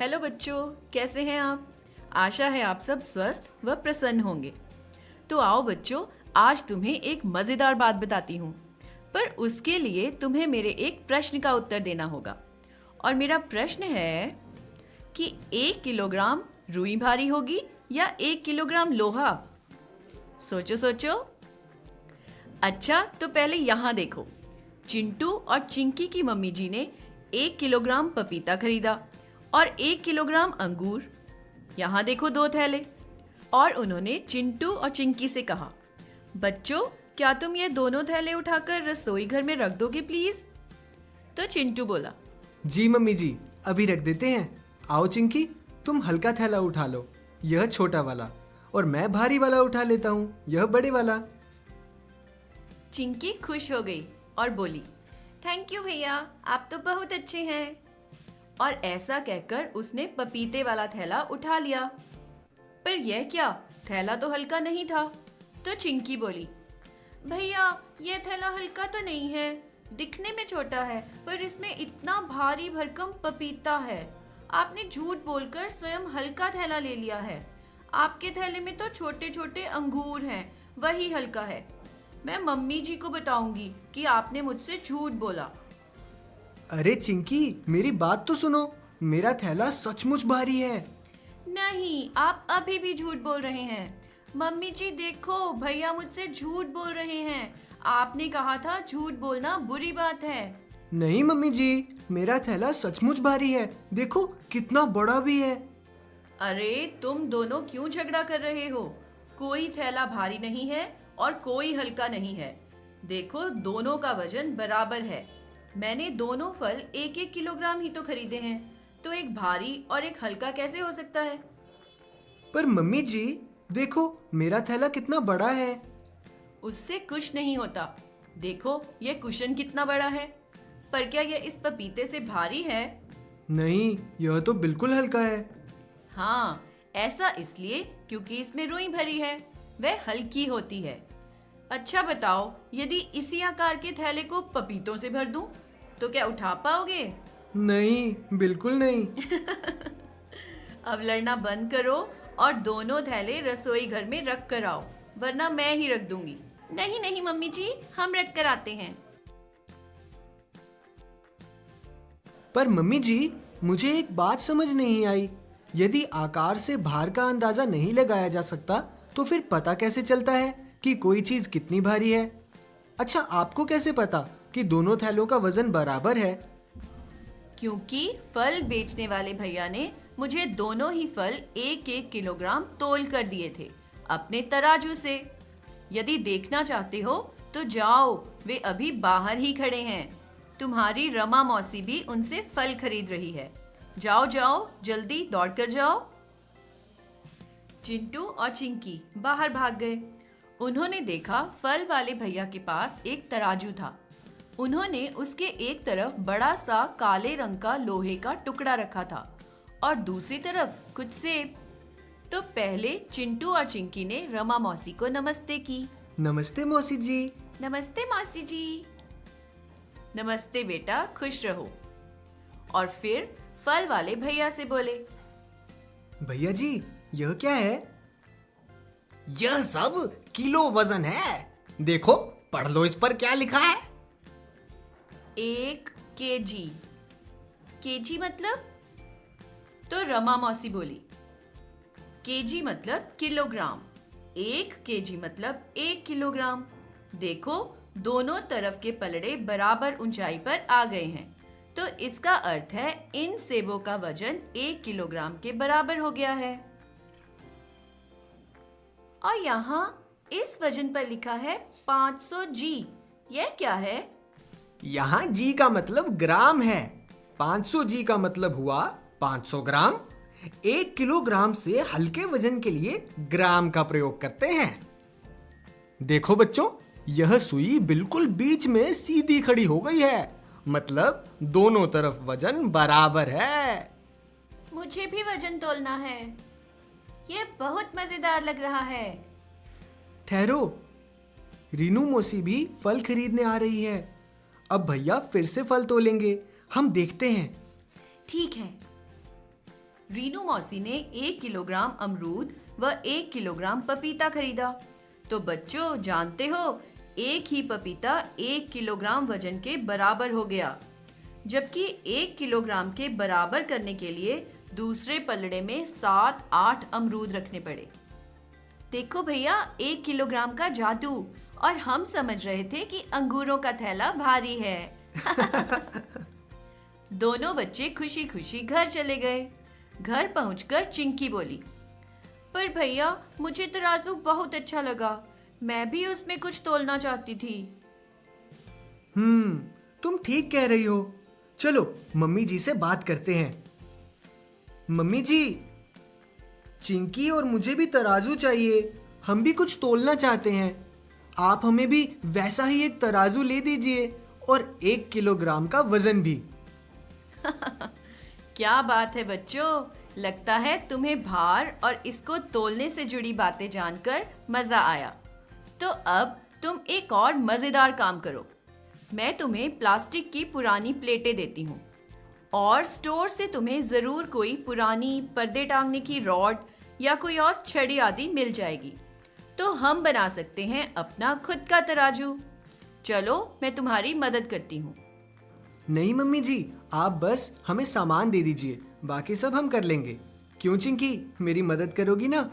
Hello बच्चों, कैसे हैं आप? आशा है आप सब स्वस्थ व प्रसन्न होंगे। तो आओ बच्चों, आज तुम्हें एक मज़ेदार बात बताती हूँ। पर उसके लिए तुम्हें मेरे एक प्रश्न का उत्तर देना होगा। और मेरा प्रश्न है कि 1 किलोग्राम रुई भारी होगी या 1 किलोग्राम लोहा? सोचो सोचो। अच्छा, तो पहले यहाँ देखो। चिंटू और चिंकी की मम्मी जी ने 1 किलोग्राम पपीता खरीदा और 1 किलोग्राम अंगूर। यहाँ देखो 2 थैले। और उन्होंने चिंटू और चिंकी से कहा, बच्चों क्या तुम ये दोनों थैले उठाकर रसोई घर में रख दोगे प्लीज? तो चिंटू बोला, जी मम्मी जी, अभी रख देते हैं। आओ चिंकी, तुम हल्का थैला उठा लो, यह छोटा वाला, और मैं भारी वाला उठा लेता हूँ, यह बड़े वाला। चिंकी खुश हो गई और बोली, थैंक यू भैया, आप तो बहुत अच्छे हैं। और ऐसा कहकर उसने पपीते वाला थैला उठा लिया। पर यह क्या, थैला तो हल्का नहीं था। तो चिंकी बोली, भैया यह थैला हल्का तो नहीं है, दिखने में छोटा है पर इसमें इतना भारी भरकम पपीता है। आपने झूठ बोलकर स्वयं हल्का थैला ले लिया है। आपके थैले में तो छोटे छोटे अंगूर हैं, वही हल्का है। मैं मम्मी जी को बताऊंगी कि आपने मुझसे झूठ बोला। अरे चिंकी, मेरी बात तो सुनो, मेरा थैला सचमुच भारी है। नहीं, आप अभी भी झूठ बोल रहे हैं। मम्मी जी देखो, भैया मुझसे झूठ बोल रहे हैं। आपने कहा था झूठ बोलना बुरी बात है। नहीं मम्मी जी, मेरा थैला सचमुच भारी है, देखो कितना बड़ा भी है। अरे तुम दोनों क्यों झगड़ा कर रहे हो? कोई थैला भारी नहीं है और कोई हल्का नहीं है। देखो दोनों का वजन बराबर है। मैंने दोनों फल 1-1 किलोग्राम ही तो खरीदे हैं, तो एक भारी और एक हल्का कैसे हो सकता है? पर मम्मी जी देखो, मेरा थैला कितना बड़ा है। उससे कुछ नहीं होता। देखो ये कुशन कितना बड़ा है। पर क्या यह इस पपीते से भारी है? नहीं, यह तो बिल्कुल हल्का है। हाँ, ऐसा इसलिए क्योंकि इसमें रुई भरी है, वह हल्की होती है। अच्छा बताओ, यदि इसी आकार के थैले को पपीतों से भर दूं, तो क्या उठा पाओगे? नहीं, बिल्कुल नहीं। अब लड़ना बंद करो और दोनों थैले रसोई घर में रख कर आओ, वरना मैं ही रख दूंगी। नहीं नहीं मम्मी जी, हम रख कर आते हैं। पर मम्मी जी, मुझे एक बात समझ नहीं आई। यदि आकार से भार का अंदाजा नहीं लगाया जा सकता, तो फिर पता कैसे चलता है कि कोई चीज कितनी भारी है? अच्छा, आपको कैसे पता कि दोनों थैलों का वजन बराबर है? क्योंकि फल बेचने वाले भैया ने मुझे दोनों ही फल 1-1 किलोग्राम तोल कर दिए थे अपने तराजू से। यदि देखना चाहते हो तो जाओ, वे अभी बाहर ही खड़े हैं। तुम्हारी रमा मौसी भी उनसे फल खरीद रही है। जाओ जाओ, जल्दी दौड़ कर जाओ। चिंटू और चिंकी बाहर भाग गए। उन्होंने देखा फल वाले भैया के पास एक तराजू था। उन्होंने उसके एक तरफ बड़ा सा काले रंग का लोहे का टुकड़ा रखा था और दूसरी तरफ कुछ सेब। तो पहले चिंटू और चिंकी ने रमा मौसी को नमस्ते की। नमस्ते मौसी जी। नमस्ते मौसी जी। नमस्ते बेटा, खुश रहो। और फिर फल वाले भैया से बोले, भैया जी, यह क्या है? यह सब किलो वजन है। देखो, पढ़ लो इस पर क्या लिखा है। 1 केजी। केजी मतलब? तो रमा मौसी बोली, केजी मतलब किलोग्राम, 1 केजी मतलब 1 किलोग्राम। देखो दोनों तरफ के पलड़े बराबर ऊंचाई पर आ गए हैं, तो इसका अर्थ है इन सेबों का वजन 1 किलोग्राम के बराबर हो गया है। और यहाँ इस वजन पर लिखा है 500 जी। यह क्या है? यहाँ जी का मतलब ग्राम है। 500 जी का मतलब हुआ 500 ग्राम। 1 किलोग्राम से हल्के वजन के लिए ग्राम का प्रयोग करते हैं। देखो बच्चों, यह सुई बिल्कुल बीच में सीधी खड़ी हो गई है, मतलब दोनों तरफ वजन बराबर है। मुझे भी वजन तोलना है। यह बहुत मजेदार लग रहा है। ठहरो, रीनू मौसी भी फल खरीदने आ रही है। अब भैया फिर से फल तोलेंगे, हम देखते हैं। ठीक है। रीनू मौसी ने 1 किलोग्राम अमरूद व 1 किलोग्राम पपीता खरीदा। तो बच्चों जानते हो, एक ही पपीता 1 किलोग्राम वजन के बराबर हो गया, जबकि 1 किलोग्राम के बराबर करने के लिए दूसरे पलड़े में 7-8 अमरूद रखने पड़े। देखो भैया, 1 किलोग्राम का जादू। और हम समझ रहे थे कि अंगूरों का थैला भारी है। दोनों बच्चे खुशी खुशी घर चले गए। घर पहुंचकर चिंकी बोली, पर भैया मुझे तराजू बहुत अच्छा लगा, मैं भी उसमें कुछ तोलना चाहती थी। तुम ठीक कह रही हो। चलो मम्मी जी से बात करते हैं। मम्मी जी, चिंकी और मुझे भी तराजू चाहिए, हम भी कुछ तोलना चाहते हैं। आप हमें भी वैसा ही एक तराजू ले दीजिए और 1 किलोग्राम का वजन भी। क्या बात है बच्चों, लगता है तुम्हें भार और इसको तोलने से जुड़ी बातें जानकर मजा आया। तो अब तुम एक और मजेदार काम करो। मैं तुम्हें प्लास्टिक की पुरानी प्लेटें देती हूँ और स्टोर से तुम्हें जरूर कोई पुरानी पर्दे टांगने की रॉड या कोई और छड़ी आदि मिल जाएगी। तो हम बना सकते हैं अपना खुद का तराजू। चलो मैं तुम्हारी मदद करती हूँ। नहीं मम्मी जी, आप बस हमें सामान दे दीजिए, बाकी सब हम कर लेंगे। क्यों चिंकी, मेरी मदद करोगी ना?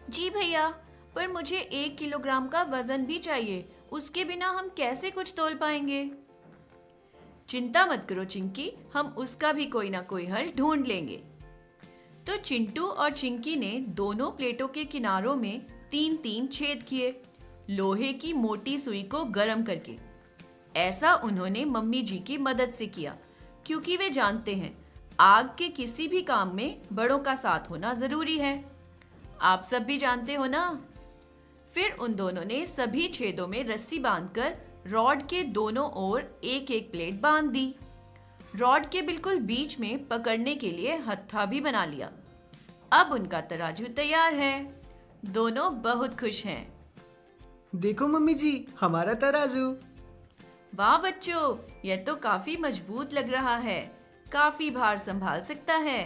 जी भैया, पर मुझे 1 किलोग्राम का वजन भी चाहिए, उसके बिना हम कैसे कुछ तोल पाएंगे? चिंता मत करो चिंकी, हम उसका भी कोई ना कोई हल ढूंढ लेंगे। तो चिंटू और चिंकी ने दोनों प्लेटों के किनारों में 3-3 छेद किए, लोहे की मोटी सुई को गर्म करके। ऐसा उन्होंने मम्मी जी की मदद से किया, क्योंकि वे जानते हैं आग के किसी भी काम में बड़ों का साथ होना जरूरी है। आप सब भी जानते हो ना। फिर उन दोनों ने सभी छेदों में रस्सी बांधकर रॉड के दोनों ओर एक एक प्लेट बांध दी। रॉड के बिल्कुल बीच में पकड़ने के लिए हत्था भी बना लिया। अब उनका तराजू तैयार है। दोनों बहुत खुश हैं। देखो मम्मी जी, हमारा तराजू। वाह बच्चों, यह तो काफी मजबूत लग रहा है, काफी भार संभाल सकता है।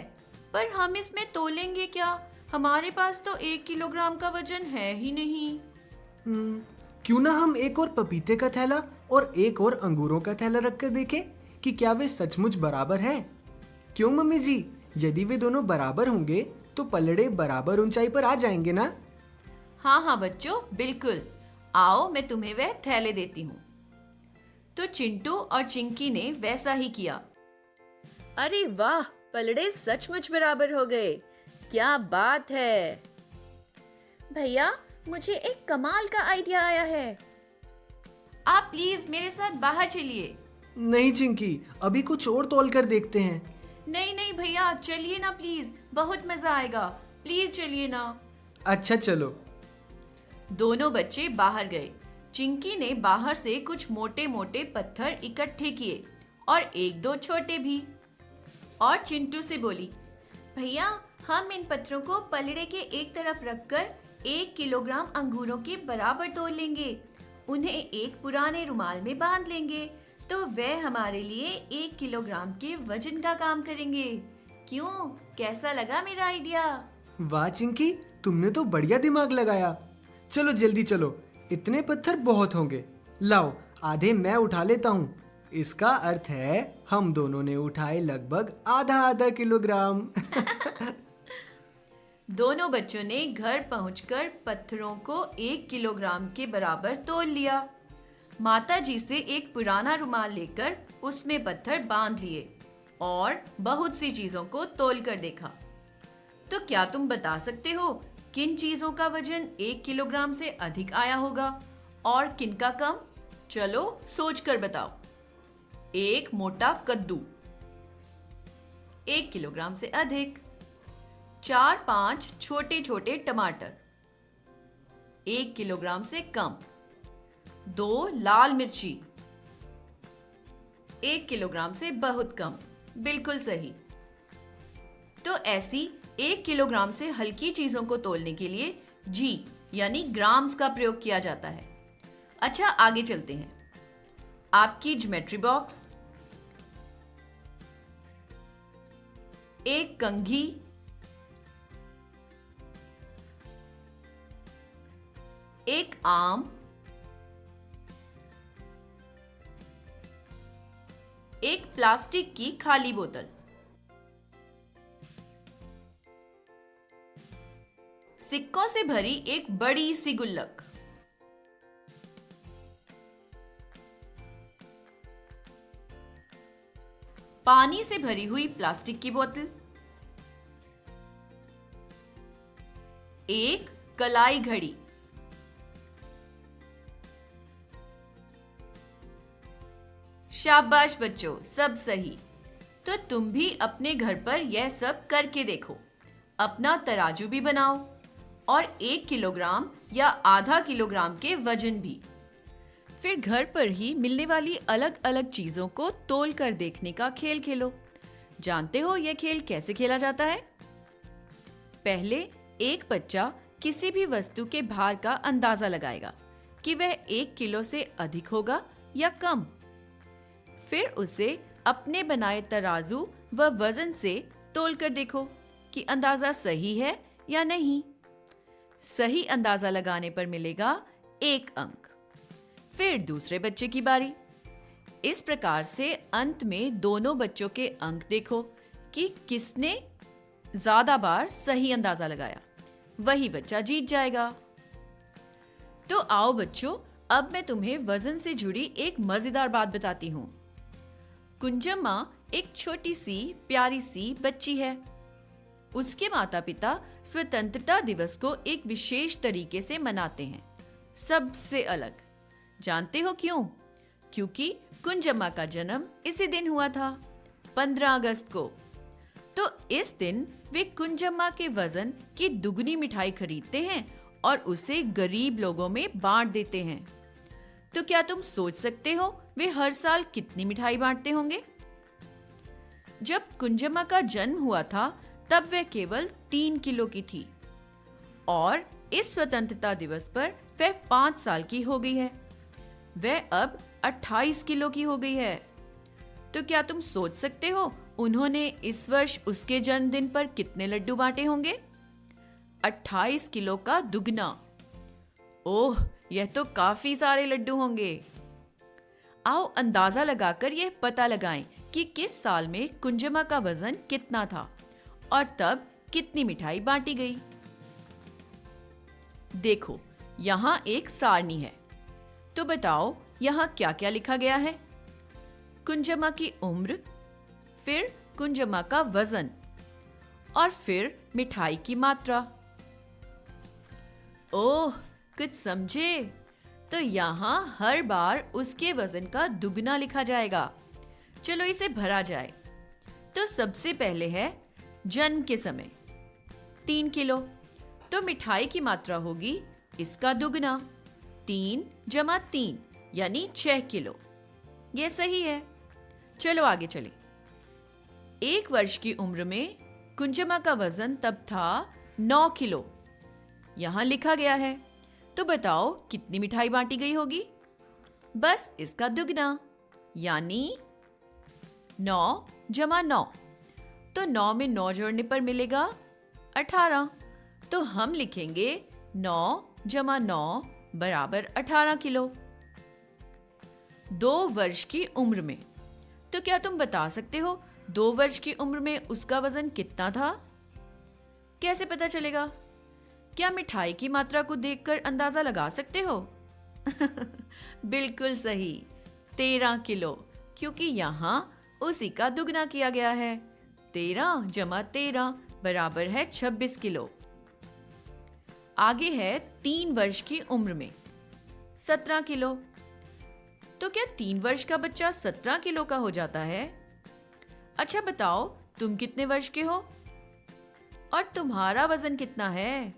पर हम इसमें तोलेंगे क्या? हमारे पास तो 1 किलोग्राम का वजन है ही नहीं। क्यों ना हम एक और पपीते का थैला और एक और अंगूरों का थैला रखकर देखें कि क्या वे सचमुच बराबर हैं? क्यों मम्मी जी, यदि वे दोनों बराबर होंगे तो पलड़े बराबर ऊंचाई पर आ जाएंगे ना? हाँ हाँ बच्चों, बिल्कुल। आओ मैं तुम्हें वह थैले देती हूँ। तो चिंटू और चिंकी ने वैसा ही किया। अरे वाह, पलड़े सचमुच बराबर हो गए। क्या बात है भैया, मुझे एक कमाल का आइडिया आया है। आप प्लीज मेरे साथ बाहर चलिए। नहीं चिंकी, अभी कुछ और तोल कर देखते हैं। नहीं नहीं भैया, चलिए ना प्लीज, बहुत मजा आएगा। प्लीज चलिए ना। अच्छा चलो। दोनों बच्चे बाहर गए। चिंकी ने बाहर से कुछ मोटे मोटे पत्थर इकट्ठे किए और 1-2 छोटे भी। और चिंटू से बोली, भैया हम इन पत्थरों को पलड़े के एक तरफ रखकर 1 किलोग्राम अंगूरों के बराबर तोल लेंगे। उन्हें एक पुराने रुमाल में बांध लेंगे तो वह हमारे लिए 1 किलोग्राम के वजन का काम करेंगे। क्यों, कैसा लगा मेरा आइडिया? वाह चिंकी, तुमने तो बढ़िया दिमाग लगाया। चलो जल्दी चलो, इतने पत्थर बहुत होंगे। लाओ, आधे मैं उठा लेता हूँ। इसका अर्थ है हम दोनों ने उठाए लगभग आधा किलोग्राम। दोनों बच्चों ने घर पहुंचकर पत्थरों को 1 किलोग्राम के बराबर तोल लिया। माता जी से एक पुराना रुमाल लेकर उसमें पत्थर बांध लिए और बहुत सी चीजों को तोल कर देखा। तो क्या तुम बता सकते हो किन चीजों का वजन 1 किलोग्राम से अधिक आया होगा और किन का कम? चलो सोच कर बताओ। एक मोटा कद्दू 1 किलोग्राम से अधिक। 4-5 छोटे छोटे टमाटर 1 किलोग्राम से कम। 2 लाल मिर्ची 1 किलोग्राम से बहुत कम। बिल्कुल सही। तो ऐसी 1 किलोग्राम से हल्की चीजों को तोलने के लिए जी यानी ग्राम्स का प्रयोग किया जाता है। अच्छा, आगे चलते हैं। आपकी ज्योमेट्री बॉक्स, एक कंघी, एक आम, एक प्लास्टिक की खाली बोतल, सिक्कों से भरी एक बड़ी सी गुल्लक, पानी से भरी हुई प्लास्टिक की बोतल, एक कलाई घड़ी, शाबाश बच्चों, सब सही। तो तुम भी अपने घर पर यह सब करके देखो। अपना तराजू भी बनाओ और 1 किलोग्राम या आधा किलोग्राम के वजन भी। फिर घर पर ही मिलने वाली अलग अलग चीजों को तोल कर देखने का खेल खेलो। जानते हो यह खेल कैसे खेला जाता है? पहले एक बच्चा किसी भी वस्तु के भार का अंदाजा लगाएगा कि वह 1 किलो से अधिक होगा या कम। फिर उसे अपने बनाए तराजू व वजन से तोल कर देखो कि अंदाजा सही है या नहीं। सही अंदाजा लगाने पर मिलेगा 1 अंक। फिर दूसरे बच्चे की बारी। इस प्रकार से अंत में दोनों बच्चों के अंक देखो कि किसने ज्यादा बार सही अंदाजा लगाया, वही बच्चा जीत जाएगा। तो आओ बच्चों, अब मैं तुम्हें वजन से जुड़ी एक मजेदार बात बताती हूँ। कुंजम्मा एक छोटी सी प्यारी सी बच्ची है। उसके माता पिता स्वतंत्रता दिवस को एक विशेष तरीके से मनाते हैं, सबसे अलग। जानते हो क्यों? क्योंकि कुंजम्मा का जन्म इसी दिन हुआ था, 15 अगस्त को। तो इस दिन वे कुंजम्मा के वजन की दुगनी मिठाई खरीदते हैं और उसे गरीब लोगों में बांट देते हैं। तो क्या तुम सोच सकते हो वे हर साल कितनी मिठाई बांटते होंगे? जब कुंजम्मा का जन्म हुआ था तब वह केवल 3 किलो की थी और इस स्वतंत्रता दिवस पर वह 5 साल की हो गई है। वह अब 28 किलो की हो गई है। तो क्या तुम सोच सकते हो उन्होंने इस वर्ष उसके जन्मदिन पर कितने लड्डू बांटे होंगे? 28 किलो का दुगना। ओह, यह तो काफी सारे लड्डू होंगे। आओ अंदाजा लगाकर यह पता लगाएं कि किस साल में कुंजम्मा का वजन कितना था और तब कितनी मिठाई बांटी गई। देखो, यहाँ एक सारणी है। तो बताओ यहाँ क्या क्या लिखा गया है? कुंजम्मा की उम्र, फिर कुंजम्मा का वजन और फिर मिठाई की मात्रा। ओह, कुछ समझे? तो यहाँ हर बार उसके वजन का दुगना लिखा जाएगा। चलो इसे भरा जाए। तो सबसे पहले है जन्म के समय 3 किलो। तो मिठाई की मात्रा होगी इसका दुगना, 3 जमा 3 यानी 6 किलो। यह सही है। चलो आगे चले। 1 वर्ष की उम्र में कुंजम्मा का वजन तब था 9 किलो। यहां लिखा गया है। तो बताओ कितनी मिठाई बांटी गई होगी? बस इसका दुगना यानी 9 जमा 9। तो 9 में 9 जोड़ने पर मिलेगा 18। तो हम लिखेंगे 9 जमा 9 बराबर 18 किलो। 2 वर्ष की उम्र में। तो क्या तुम बता सकते हो 2 वर्ष की उम्र में उसका वजन कितना था? कैसे पता चलेगा? क्या मिठाई की मात्रा को देखकर अंदाजा लगा सकते हो? बिल्कुल सही, 13 किलो, क्योंकि यहाँ उसी का दुगना किया गया है। 13 जमा 13 बराबर है 26 किलो। आगे है 3 वर्ष की उम्र में 17 किलो। तो क्या 3 वर्ष का बच्चा 17 किलो का हो जाता है? अच्छा बताओ, तुम कितने वर्ष के हो और तुम्हारा वजन कितना है?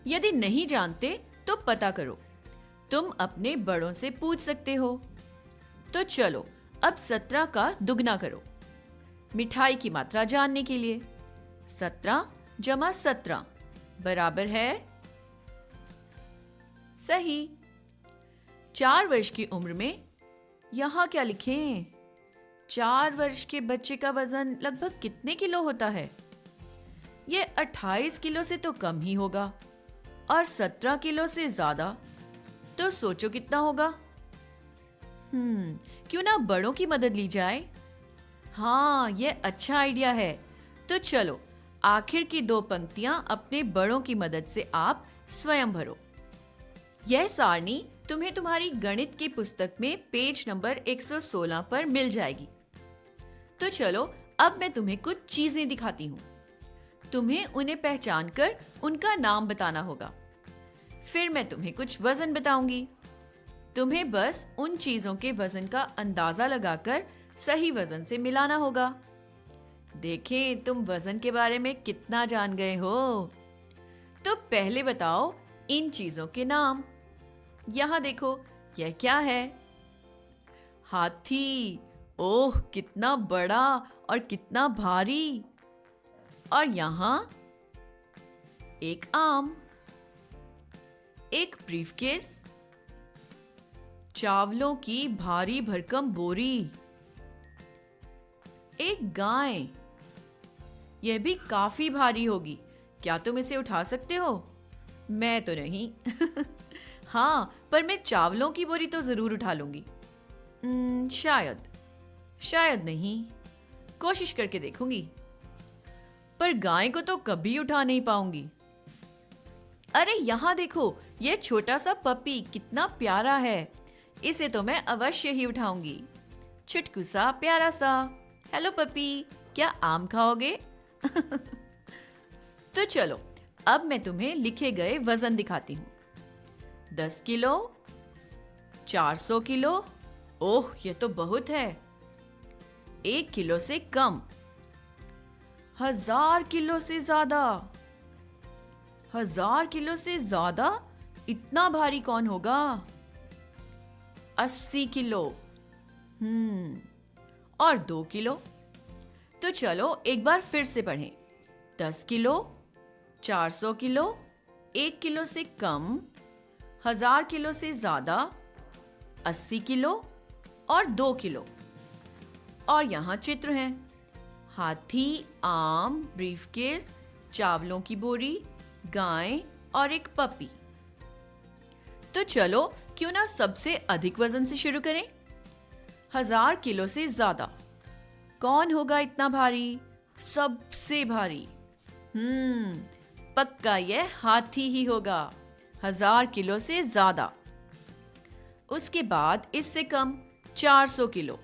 यदि नहीं जानते तो पता करो। तुम अपने बड़ों से पूछ सकते हो। तो चलो अब 17 का दुगना करो मिठाई की मात्रा जानने के लिए। 17 जमा 17 बराबर है, सही, 4 वर्ष की उम्र में। यहां क्या लिखें? 4 वर्ष के बच्चे का वजन लगभग कितने किलो होता है? ये 28 किलो से तो कम ही होगा और 17 किलो से ज्यादा। तो सोचो कितना होगा? क्यों ना बड़ों की मदद ली जाए? हाँ, ये अच्छा आइडिया है। तो चलो, आखिर की 2 पंक्तियां अपने बड़ों की मदद से आप स्वयं भरो। यह सारणी तुम्हें तुम्हारी गणित की पुस्तक में पेज नंबर 116 पर मिल जाएगी। तो चलो, अब मैं तुम्हें कुछ चीजें दिखाती हूँ। तुम्हें उन्हें पहचान कर उनका नाम बताना होगा। फिर मैं तुम्हें कुछ वजन बताऊंगी। तुम्हें बस उन चीजों के वजन का अंदाजा लगाकर सही वजन से मिलाना होगा। देखें तुम वजन के बारे में कितना जान गए हो। तो पहले बताओ इन चीजों के नाम। यहाँ देखो, यह क्या है? हाथी। ओह, कितना बड़ा और कितना भारी। और यहाँ एक आम, एक ब्रीफकेस, चावलों की भारी भरकम बोरी, एक गाय। यह भी काफी भारी होगी। क्या तुम इसे उठा सकते हो? मैं तो नहीं। हाँ, पर मैं चावलों की बोरी तो जरूर उठा लूंगी। शायद नहीं। कोशिश करके देखूंगी। पर गाय को तो कभी उठा नहीं पाऊंगी। अरे यहाँ देखो, ये छोटा सा पपी कितना प्यारा है। इसे तो मैं अवश्य ही उठाऊंगी। छुटकू सा प्यारा सा। हेलो पपी, क्या आम खाओगे? तो चलो, अब मैं तुम्हें लिखे गए वजन दिखाती हूँ। 10 किलो, 400 किलो। ओह, ये तो बहुत है। 1 किलो से कम। 1000 किलो से ज्यादा। 1000 किलो से ज्यादा? इतना भारी कौन होगा? 80 किलो। और 2 किलो। तो चलो एक बार फिर से पढ़ें। 10 किलो, 400 किलो, 1 किलो से कम, 1000 किलो से ज्यादा, 80 किलो और 2 किलो। और यहाँ चित्र हैं। हाथी, आम, ब्रीफकेस, चावलों की बोरी, गाय और एक पपी। तो चलो, क्यों ना सबसे अधिक वजन से शुरू करें। 1000 किलो से ज्यादा। कौन होगा इतना भारी? सबसे भारी। पक्का यह हाथी ही होगा। 1000 किलो से ज्यादा। उसके बाद इससे कम 400 किलो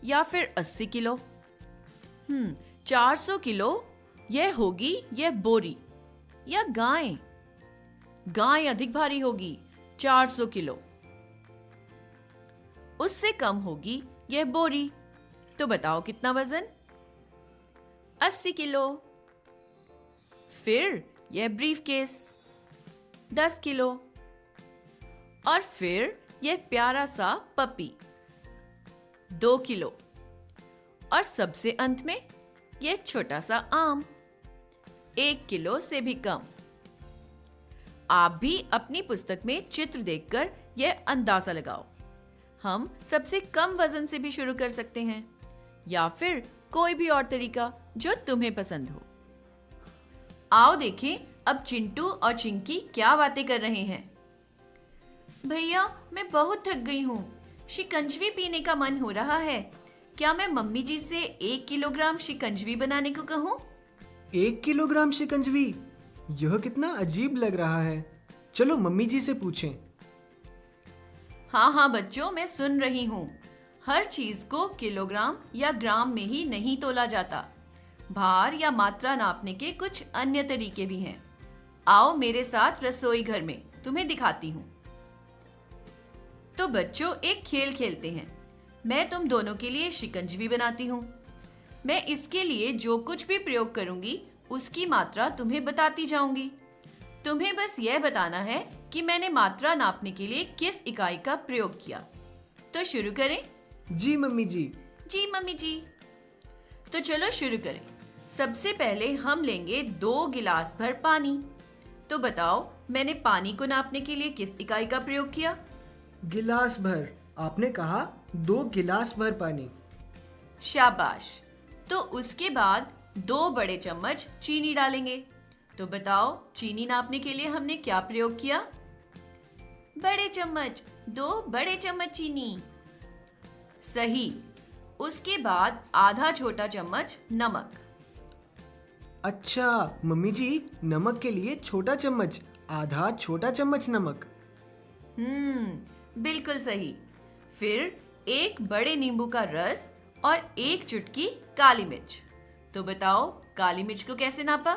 या फिर 80 किलो। 400 किलो यह होगी यह बोरी या गाय। गाय अधिक भारी होगी, 400 किलो। उससे कम होगी यह बोरी। तो बताओ कितना वजन? 80 किलो। फिर यह ब्रीफकेस 10 किलो। और फिर यह प्यारा सा पपी 2 किलो। और सबसे अंत में यह छोटा सा आम 1 किलो से भी कम। आप भी अपनी पुस्तक में चित्र देखकर यह अंदाजा लगाओ। हम सबसे कम वजन से भी शुरू कर सकते हैं या फिर कोई भी और तरीका जो तुम्हें पसंद हो। आओ देखें अब चिंटू और चिंकी क्या बातें कर रहे हैं। भैया, मैं बहुत थक गई हूँ। शिकंजवी पीने का मन हो रहा है। क्या मैं मम्मी जी से 1 किलोग्राम शिकंजवी बनाने को कहूँ? 1 किलोग्राम शिकंजवी? यह कितना अजीब लग रहा है। चलो मम्मी जी से पूछें। हाँ बच्चों, मैं सुन रही हूँ। हर चीज को किलोग्राम या ग्राम में ही नहीं तोला जाता। भार या मात्रा नापने के कुछ अन्य तरीके भी हैं। आओ मेरे साथ रसोई घर में, तुम्हें दिखाती हूँ। तो बच्चों, एक खेल खेलते हैं। मैं तुम दोनों के लिए शिकंजवी बनाती हूँ। मैं इसके लिए जो कुछ भी प्रयोग करूंगी उसकी मात्रा तुम्हें बताती जाऊंगी। तुम्हें बस यह बताना है कि मैंने मात्रा नापने के लिए किस इकाई का प्रयोग किया। तो शुरू करें? जी मम्मी जी। जी मम्मी जी। तो चलो शुरू करें। सबसे पहले हम लेंगे 2 गिलास भर पानी। तो बताओ मैंने पानी को नापने के लिए किस इकाई का प्रयोग किया? गिलास भर? आपने कहा 2 गिलास भर पानी। शाबाश। तो उसके बाद 2 बड़े चम्मच चीनी डालेंगे। तो बताओ चीनी नापने के लिए हमने क्या प्रयोग किया? बड़े चम्मच, 2 बड़े चम्मच चीनी। सही। उसके बाद आधा छोटा चम्मच नमक। अच्छा मम्मी जी, नमक के लिए छोटा चम्मच, आधा छोटा चम्मच नमक। बिल्कुल सही। फिर 1 बड़े नींबू का रस और 1 चुटकी काली मिर्च। तो बताओ काली मिर्च को कैसे नापा?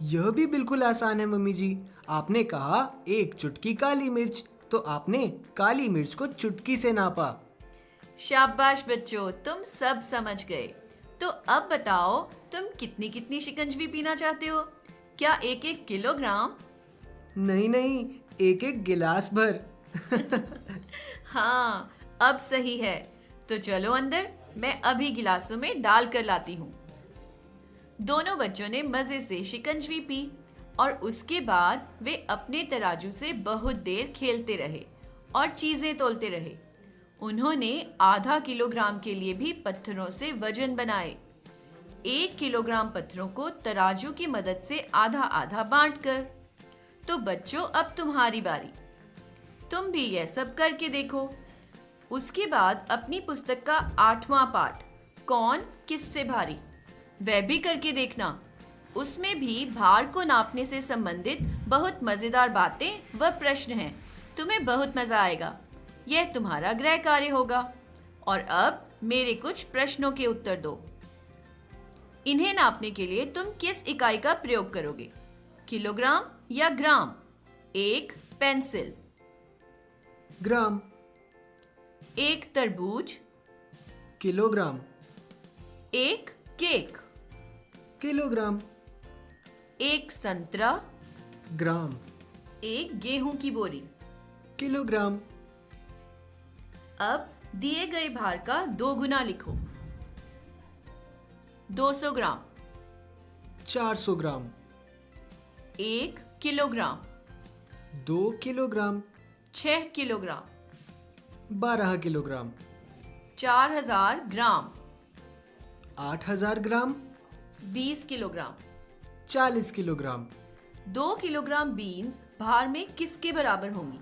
यह भी बिल्कुल आसान है मम्मी जी। आपने कहा 1 चुटकी काली मिर्च, तो आपने काली मिर्च को चुटकी से नापा। शाबाश बच्चों, तुम सब समझ गए। तो अब बताओ तुम कितनी कितनी शिकंजवी पीना चाहते हो? क्या 1-1 किलोग्राम? नहीं नहीं, 1-1 गिलास भर। हाँ, अब सही है। तो चलो अंदर, मैं अभी गिलासों में डाल कर लाती हूँ। दोनों बच्चों ने मजे से शिकंजवी पी और उसके बाद वे अपने तराजू से बहुत देर खेलते रहे और चीजें तोलते रहे। उन्होंने आधा किलोग्राम के लिए भी पत्थरों से वजन बनाए। 1 किलोग्राम पत्थरों को तराजू की मदद से आधा आधा बांटकर। तो बच्चों अब तुम्हारी बारी। तुम भी यह सब करके देखो। उसके बाद अपनी पुस्तक का 8वां पाठ, कौन किससे भारी, वह भी करके देखना। उसमें भी भार को नापने से संबंधित बहुत मजेदार बातें व प्रश्न हैं। तुम्हें बहुत मजा आएगा। यह तुम्हारा गृह कार्य होगा। और अब मेरे कुछ प्रश्नों के उत्तर दो। इन्हें नापने के लिए तुम किस इकाई का प्रयोग करोगे? किलोग्राम या ग्राम? 1 पेंसिल, ग्राम। 1 तरबूज, किलोग्राम। 1 cake, kilogram. 1 संतरा, ग्राम। 1 गेहूं की बोरी। किलोग्राम। अब दिए गए भार का 2 गुना लिखो। 200 ग्राम, 400 ग्राम। 1 किलोग्राम, 2 किलोग्राम। 6 kilogram, 12 kilogram. 4000 ग्राम, 8000 ग्राम। 20 किलोग्राम। 40 किलोग्राम। 2 किलोग्राम बीन्स भार में किसके बराबर होंगी?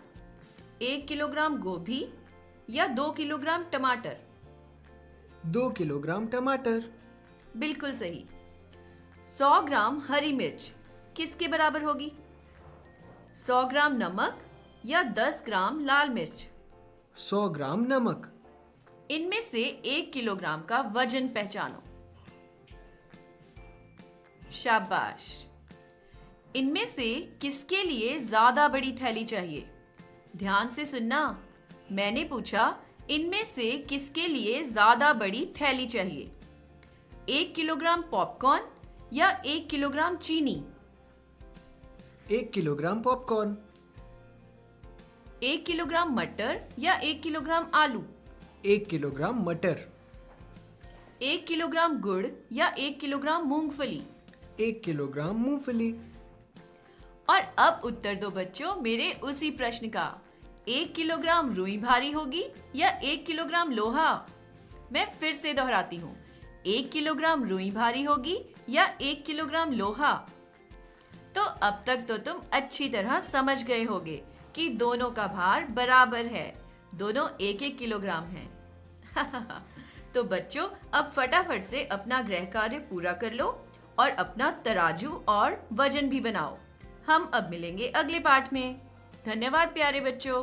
1 किलोग्राम गोभी या 2 किलोग्राम टमाटर? 2 किलोग्राम टमाटर। बिल्कुल सही। 100 ग्राम हरी मिर्च किसके बराबर होगी? 100 ग्राम नमक या 10 ग्राम लाल मिर्च? 100 ग्राम नमक। इनमें से 1 किलोग्राम का वजन पहचानो। शाबाश। इनमें से किसके लिए ज्यादा बड़ी थैली चाहिए? ध्यान से सुनना। मैंने पूछा इनमें से किसके लिए ज्यादा बड़ी थैली चाहिए? 1 किलोग्राम पॉपकॉर्न या 1 किलोग्राम चीनी? 1 किलोग्राम पॉपकॉर्न। 1 किलोग्राम मटर या 1 किलोग्राम आलू? 1 किलोग्राम मटर। 1 किलोग्राम गुड़ या 1 किलोग्राम मूंगफली? 1 किलोग्राम मूंगफली। और अब उत्तर दो बच्चों मेरे उसी प्रश्न का। 1 किलोग्राम रुई भारी होगी या 1 किलोग्राम लोहा? मैं फिर से दोहराती हूँ, 1 किलोग्राम रुई भारी होगी या 1 किलोग्राम लोहा? तो अब तक तो तुम अच्छी तरह समझ गए होगे कि दोनों का भार बराबर है, दोनों 1-1 किलोग्राम हैं। तो बच्चों अब फटाफट से अपना गृह कार्य पूरा कर लो और अपना तराजू और वजन भी बनाओ। हम अब मिलेंगे अगले पाठ में। धन्यवाद प्यारे बच्चों।